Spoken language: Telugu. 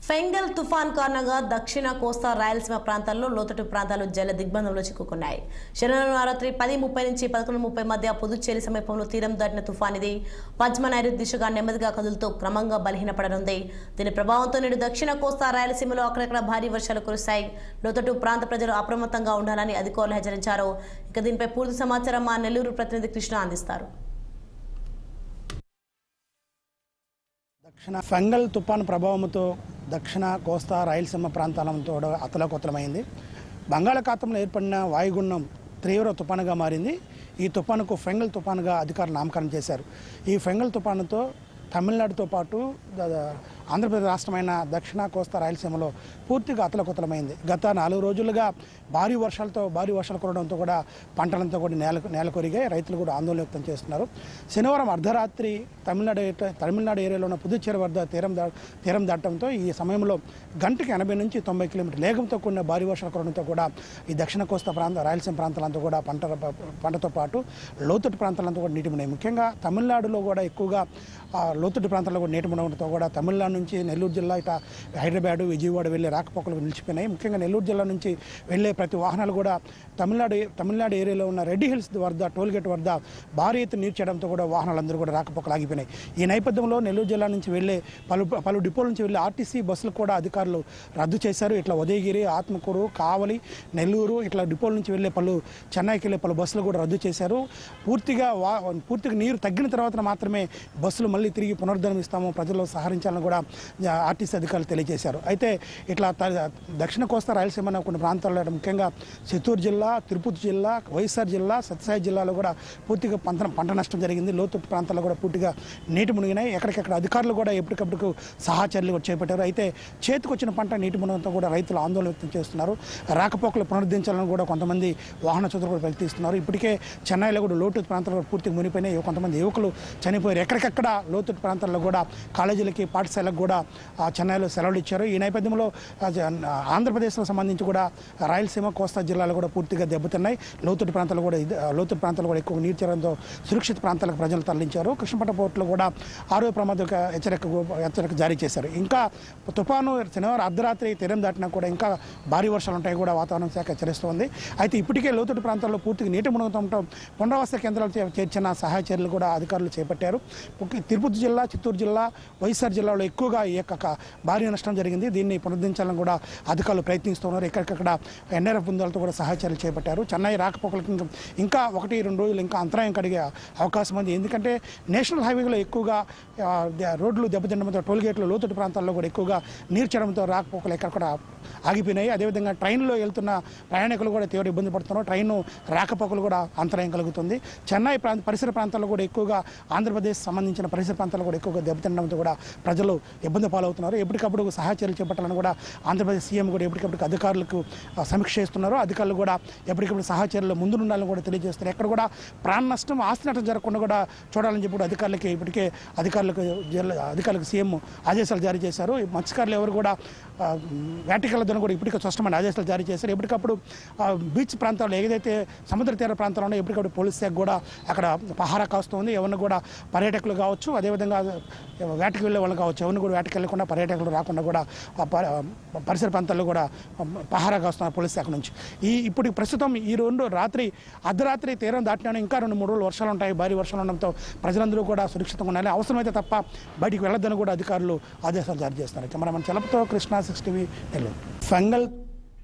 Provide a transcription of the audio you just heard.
ఫెంగల్ తుఫాన్ కారణంగా దక్షిణ కోస్తా రాయలసీమ ప్రాంతాల్లో లోతట్టు ప్రాంతాలు జల దిగ్బంధంలో చిక్కుకున్నాయి. శనివారం రాత్రి 10:30 నుంచి 11:30 మధ్య పుదుచ్చేరి సమీపంలో తీరం దాటిన తుఫాన్ ఇది పశ్చిమ నైరుతి దిశగా నెమ్మదిగా కదులుతూ క్రమంగా బలహీనపడనుంది. దీని ప్రభావంతో నేడు దక్షిణ కోస్తా రాయలసీమలో అక్కడక్కడ భారీ వర్షాలు కురుస్తాయి. లోతట్టు ప్రాంత ప్రజలు అప్రమత్తంగా ఉండాలని అధికారులు హెచ్చరించారు. ఇక దీనిపై పూర్తి సమాచారం మా నెల్లూరు ప్రతినిధి కృష్ణ అందిస్తారు. దక్షిణ ఫెంగల్ తుఫాను ప్రభావంతో దక్షిణ కోస్తా రాయలసీమ ప్రాంతాలతో అతలకుతలమైంది. బంగాళాఖాతంలో ఏర్పడిన వాయుగుండం తీవ్ర తుఫానుగా మారింది. ఈ తుఫానుకు ఫెంగల్ తుఫానుగా అధికారులు నామకరణం చేశారు. ఈ ఫెంగల్ తుఫానుతో తమిళనాడుతో పాటు ఆంధ్రప్రదేశ్ రాష్ట్రమైన దక్షిణ కోస్తా రాయలసీమలో పూర్తిగా అతలకుతలమైంది. గత 4 రోజులుగా భారీ వర్షాలు కురవడంతో కూడా పంటలంతా కూడా నేల కొరిగాయి. రైతులు కూడా ఆందోళన వ్యక్తం చేస్తున్నారు. శనివారం అర్ధరాత్రి తమిళనాడు ఏరియాలో ఉన్న పుదుచ్చేరి వద్ద తీరం దాటడంతో ఈ సమయంలో గంటకి 80 నుంచి 90 కిలోమీటర్ల వేగంతో కూడిన భారీ వర్షాలు కురవడంతో కూడా ఈ దక్షిణ కోస్తా రాయలసీమ ప్రాంతాలంతా కూడా పంటతో పాటు లోతట్టు ప్రాంతాలంతా కూడా నీటి మునిగాయి. ముఖ్యంగా తమిళనాడులో కూడా ఎక్కువగా లోతట్టు ప్రాంతాల్లో కూడా నీటి మునగడంతో కూడా తమిళనాడు నుంచి నెల్లూరు జిల్లా ఇట హైదరాబాద్ విజయవాడ వెళ్ళే రాకపోకలు నిలిచిపోయినాయి. ముఖ్యంగా నెల్లూరు జిల్లా నుంచి వెళ్ళే ప్రతి వాహనాలు కూడా తమిళనాడు ఏరియాలో ఉన్న రెడ్డి హిల్స్ వద్ద టోల్గేట్ వద్ద భారీ ఎత్తున నీరు చేయడంతో కూడా వాహనాలందరూ కూడా రాకపోకలు ఆగిపోయినాయి. ఈ నేపథ్యంలో నెల్లూరు జిల్లా నుంచి వెళ్ళే పలు డిపోల నుంచి వెళ్ళే ఆర్టీసీ బస్సులు కూడా అధికారులు రద్దు చేశారు. ఇట్లా ఉదయగిరి, ఆత్మకూరు, కావలి, నెల్లూరు ఇట్లా డిపోల నుంచి వెళ్ళే చెన్నైకి వెళ్ళే పలు బస్సులు కూడా రద్దు చేశారు. పూర్తిగా నీరు తగ్గిన తర్వాత మాత్రమే బస్సులు మళ్ళీ తిరిగి పునరుద్ధరణిస్తాము, ప్రజల్లో సహకరించాలని కూడా ఆర్టీసీ అధికారులు తెలియజేశారు. అయితే ఇట్లా దక్షిణ కోస్తా రాయలసీమ కొన్ని ప్రాంతాల్లో ముఖ్యంగా చిత్తూరు జిల్లా, తిరుపతి జిల్లా, వైఎస్ఆర్ జిల్లా, సత్యసాయి జిల్లాలో కూడా పూర్తిగా పంట నష్టం జరిగింది. లోతట్టు ప్రాంతాల్లో కూడా పూర్తిగా నీటి మునిగినాయి. ఎక్కడికెక్కడ అధికారులు కూడా ఎప్పటికప్పుడు సహచర్యలు చేపట్టారు. అయితే చేతికొచ్చిన పంట నీటి మునగడంతో కూడా రైతులు ఆందోళన వ్యక్తం చేస్తున్నారు. రాకపోకలు పునరుద్ధరించాలని కూడా కొంతమంది వాహన చోదరులు కూడా ప్రయత్నిస్తున్నారు. ఇప్పటికే చెన్నైలో కూడా లోతట్టు ప్రాంతాల్లో పూర్తిగా మునిగిపోయినాయి. కొంతమంది యువకులు చనిపోయారు. ఎక్కడికెక్కడ లోతట్టు ప్రాంతాల్లో కూడా కాలేజీలకి, పాఠశాలకు కూడా చెన్నైలో సెలవులు ఇచ్చారు. ఈ నేపథ్యంలో ఆంధ్రప్రదేశ్లో సంబంధించి కూడా రాయలసీమ, కోస్తా జిల్లాలు కూడా పూర్తిగా దెబ్బతిన్నాయి. లోతట్టు ప్రాంతాలు కూడా ఎక్కువ నీరు చేరడంతో సురక్షిత ప్రాంతాలకు ప్రజలు తరలించారు. కృష్ణపట్నం పోర్టులో కూడా ఆరోగ్య ప్రమాద హెచ్చరిక జారీ చేశారు. ఇంకా తుఫాను శనివారం అర్ధరాత్రి తీరం దాటినా కూడా ఇంకా భారీ వర్షాలు ఉంటాయి కూడా వాతావరణ శాఖ హెచ్చరిస్తోంది. అయితే ఇప్పటికే లోతట్టు ప్రాంతాల్లో పూర్తిగా నీటి మునగడంతో పునరావాస కేంద్రాలు చేర్చిన సహాయ చర్యలు కూడా అధికారులు చేపట్టారు. తిరుపతి జిల్లా, చిత్తూరు జిల్లా, వైఎస్ఆర్ జిల్లాలో ఎక్కువగా ఈ యొక్క భారీ నష్టం జరిగింది. దీన్ని పునరుద్ధరించాలని కూడా అధికారులు ప్రయత్నిస్తున్నారు. ఎక్కడికక్కడ ఎన్ఆర్ఎఫ్ బృందాలతో కూడా సహాయ చర్యలు చేపట్టారు. చెన్నై రాకపోకలకు ఇంకా 1-2 రోజులు ఇంకా అంతరాయం కలిగే అవకాశం ఉంది. ఎందుకంటే నేషనల్ హైవేలో ఎక్కువగా రోడ్లు దెబ్బతినడంతో, టోల్గేట్లు లోతట్టు ప్రాంతాల్లో కూడా ఎక్కువగా నీరు చేయడంతో రాకపోకలు ఎక్కడక్కడ ఆగిపోయినాయి. అదేవిధంగా ట్రైన్లో వెళ్తున్న ప్రయాణికులు కూడా తీవ్ర ఇబ్బంది పడుతున్నారు. ట్రైను రాకపోకలు కూడా అంతరాయం కలుగుతుంది. చెన్నై పరిసర ప్రాంతాల్లో కూడా ఎక్కువగా ఆంధ్రప్రదేశ్ సంబంధించిన పరిసర ప్రాంతాల్లో కూడా ఎక్కువగా దెబ్బతినడంతో కూడా ప్రజలు ఇబ్బంది పాలవుతున్నారు. ఎప్పటికప్పుడు సహాయ చర్యలు చేపట్టాలని కూడా ఆంధ్రప్రదేశ్ సీఎం కూడా ఎప్పటికప్పుడు అధికారులకు సమీక్ష చేస్తున్నారు. అధికారులు కూడా ఎప్పటికప్పుడు సహాయ చర్యలు ముందుండాలని కూడా తెలియజేస్తున్నారు. ఎక్కడ కూడా ప్రాణ నష్టం, ఆస్తి నష్టం జరగకుండా కూడా చూడాలని చెప్పి అధికారులకి ఇప్పటికే అధికారులకు సీఎం ఆదేశాలు జారీ చేశారు. మత్స్యకారులు ఎవరు కూడా వేటకెళ్ళదని కూడా ఇప్పటికే స్పష్టమైన ఆదేశాలు జారీ చేశారు. ఎప్పటికప్పుడు బీచ్ ప్రాంతాల్లో ఏదైతే సముద్ర తీర ప్రాంతాల్లో ఉన్నాయో ఎప్పటికప్పుడు పోలీస్ శాఖ కూడా అక్కడ పహారా కాస్తుంది. ఎవరిని కూడా పర్యాటకులు కావచ్చు, అదేవిధంగా వేటకు వెళ్ళే వాళ్ళు కావచ్చు, ఎవరిని కూడా వేటకు వెళ్ళకుండా పర్యాటకులు రాకుండా కూడా పరిసర ప్రాంతాల్లో కూడా పహారా కాస్తున్నారు పోలీస్ శాఖ నుంచి. ఇప్పుడు ప్రస్తుతం ఈ అర్ధరాత్రి తీరం దాటినా ఇంకా 2-3 రోజులు వర్షాలు ఉంటాయి. భారీ వర్షాలు ఉండడంతో ప్రజలందరూ కూడా సురక్షితంగా ఉండాలి. అవసరమైతే తప్ప బయటికి వెళ్ళొద్దని కూడా అధికారులు ఆదేశాలు జారీ చేస్తున్నారు. కెమెరామెన్ చలపతో కృష్ణ 6 టీవీ నెల్లూరు. ఫెంగల్